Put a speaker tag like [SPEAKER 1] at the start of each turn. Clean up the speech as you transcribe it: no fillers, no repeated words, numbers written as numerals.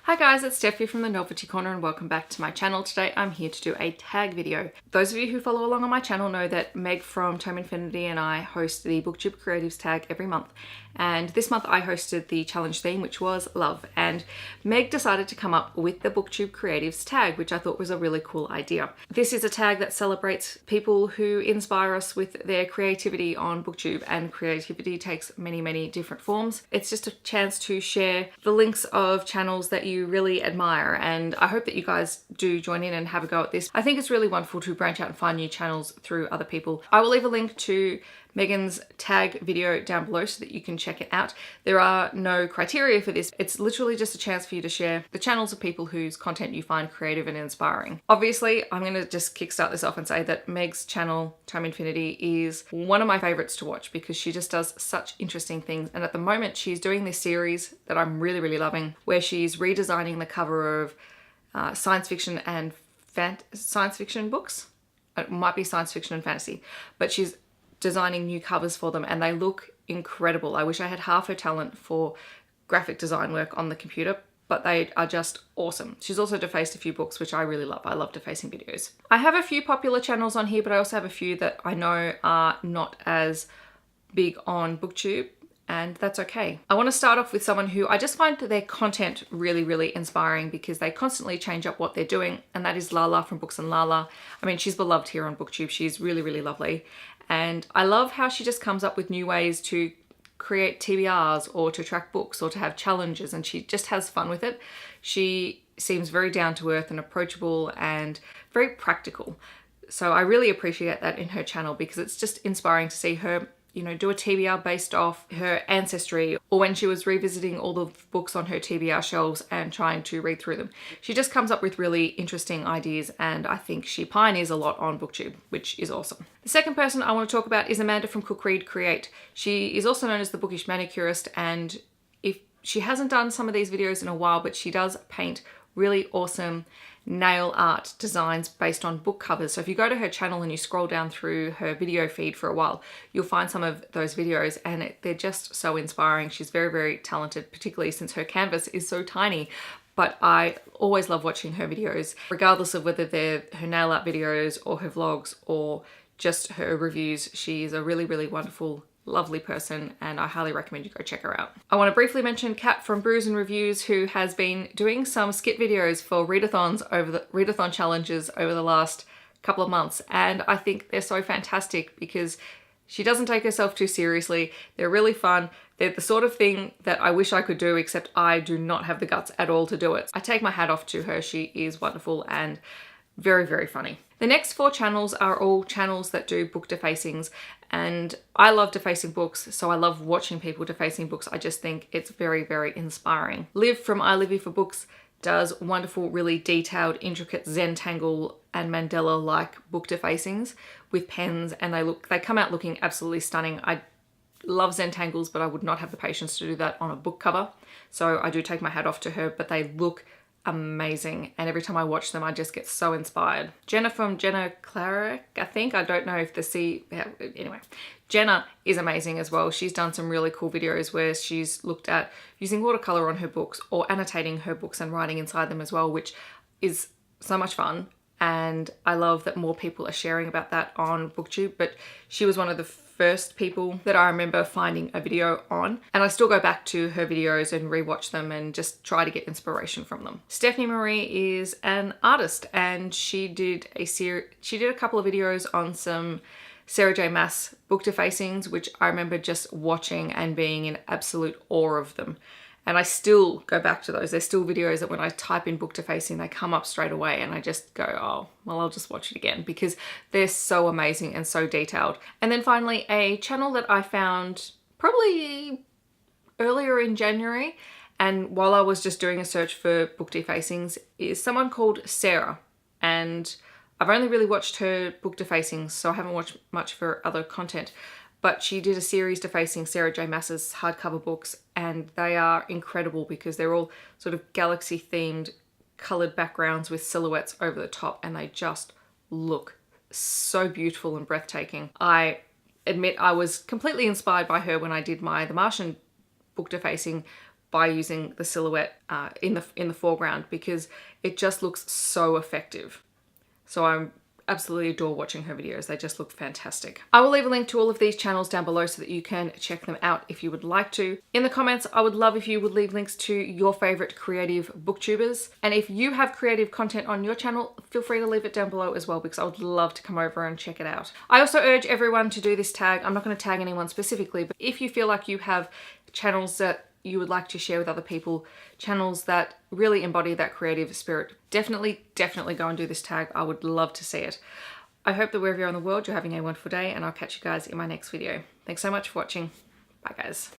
[SPEAKER 1] Hi guys, it's Steffi from the Novelty Corner and welcome back to my channel. Today I'm here to do a tag video. Those of you who follow along on my channel know that Meg from Tome Infinity and I host the Booktube Creatives tag every month. And this month I hosted the challenge theme, which was love. And Meg decided to come up with the Booktube Creatives tag, which I thought was a really cool idea. This is a tag that celebrates people who inspire us with their creativity on Booktube, and creativity takes many, many different forms. It's just a chance to share the links of channels that you really admire, and I hope that you guys do join in and have a go at this. I think it's really wonderful to branch out and find new channels through other people. I will leave a link to Megan's tag video down below so that you can check it out. There are no criteria for this. It's literally just a chance for you to share the channels of people whose content you find creative and inspiring. Obviously, I'm going to just kickstart this off and say that Meg's channel, Tome Infinity, is one of my favorites to watch because she just does such interesting things. And at the moment, she's doing this series that I'm really, really loving, where she's redesigning the cover of science fiction and science fiction books. It might be science fiction and fantasy, but she's designing new covers for them and they look incredible. I wish I had half her talent for graphic design work on the computer, but they are just awesome. She's also defaced a few books, which I really love. I love defacing videos. I have a few popular channels on here, but I also have a few that I know are not as big on Booktube, and that's okay. I want to start off with someone who I just find that their content really, really inspiring because they constantly change up what they're doing, and that is Lala from Books and Lala. I mean, she's beloved here on Booktube. She's really, really lovely. And I love how she just comes up with new ways to create TBRs or to track books or to have challenges, and she just has fun with it. She seems very down to earth and approachable and very practical. So I really appreciate that in her channel because it's just inspiring to see her, you know, do a TBR based off her ancestry, or when she was revisiting all the books on her TBR shelves and trying to read through them. She just comes up with really interesting ideas, and I think she pioneers a lot on Booktube, which is awesome. The second person I want to talk about is Amanda from Cook Read Create. She is also known as the Bookish Manicurist, and if she hasn't done some of these videos in a while, but she does paint really awesome nail art designs based on book covers. So if you go to her channel and you scroll down through her video feed for a while, you'll find some of those videos and they're just so inspiring. She's very, very talented, particularly since her canvas is so tiny. But I always love watching her videos, regardless of whether they're her nail art videos or her vlogs or just her reviews. She is a really, really wonderful, lovely person, and I highly recommend you go check her out. I want to briefly mention Kat from Brews and Reviews, who has been doing some skit videos for readathon challenges over the last couple of months, and I think they're so fantastic because she doesn't take herself too seriously. They're really fun. They're the sort of thing that I wish I could do, except I do not have the guts at all to do it. I take my hat off to her. She is wonderful and very, very funny. The next four channels are all channels that do book defacings, and I love defacing books, so I love watching people defacing books. I just think it's very, very inspiring. Liv from I Live Here for Books does wonderful, really detailed, intricate Zentangle and Mandela-like book defacings with pens, and they come out looking absolutely stunning. I love Zentangles, but I would not have the patience to do that on a book cover, so I do take my hat off to her, but they look amazing, and every time I watch them I just get so inspired. Jenna from Jenna Clarek, I think, I don't know if the C, yeah, anyway. Jenna is amazing as well. She's done some really cool videos where she's looked at using watercolor on her books or annotating her books and writing inside them as well, which is so much fun. And I love that more people are sharing about that on Booktube, but she was one of the first people that I remember finding a video on, and I still go back to her videos and rewatch them and just try to get inspiration from them. Stephanie Marie is an artist, and she did a couple of videos on some Sarah J Maas book defacings, which I remember just watching and being in absolute awe of them. And I still go back to those. There's still videos that when I type in book defacing, they come up straight away and I just go, oh, well, I'll just watch it again because they're so amazing and so detailed. And then finally, a channel that I found probably earlier in January, and while I was just doing a search for book defacings, is someone called Sarah. And I've only really watched her book defacings, so I haven't watched much of her other content. But she did a series defacing Sarah J Maas's hardcover books, and they are incredible because they're all sort of galaxy themed colored backgrounds with silhouettes over the top, and they just look so beautiful and breathtaking. I admit I was completely inspired by her when I did my The Martian book defacing by using the silhouette in the foreground, because it just looks so effective. So I'm absolutely adore watching her videos. They just look fantastic. I will leave a link to all of these channels down below so that you can check them out if you would like to. In the comments, I would love if you would leave links to your favorite creative booktubers. And if you have creative content on your channel, feel free to leave it down below as well, because I would love to come over and check it out. I also urge everyone to do this tag. I'm not going to tag anyone specifically, but if you feel like you have channels that you would like to share with other people, channels that really embody that creative spirit, definitely go and do this tag. I would love to see it. I hope that wherever you're in the world, you're having a wonderful day, and I'll catch you guys in my next video. Thanks so much for watching. Bye guys.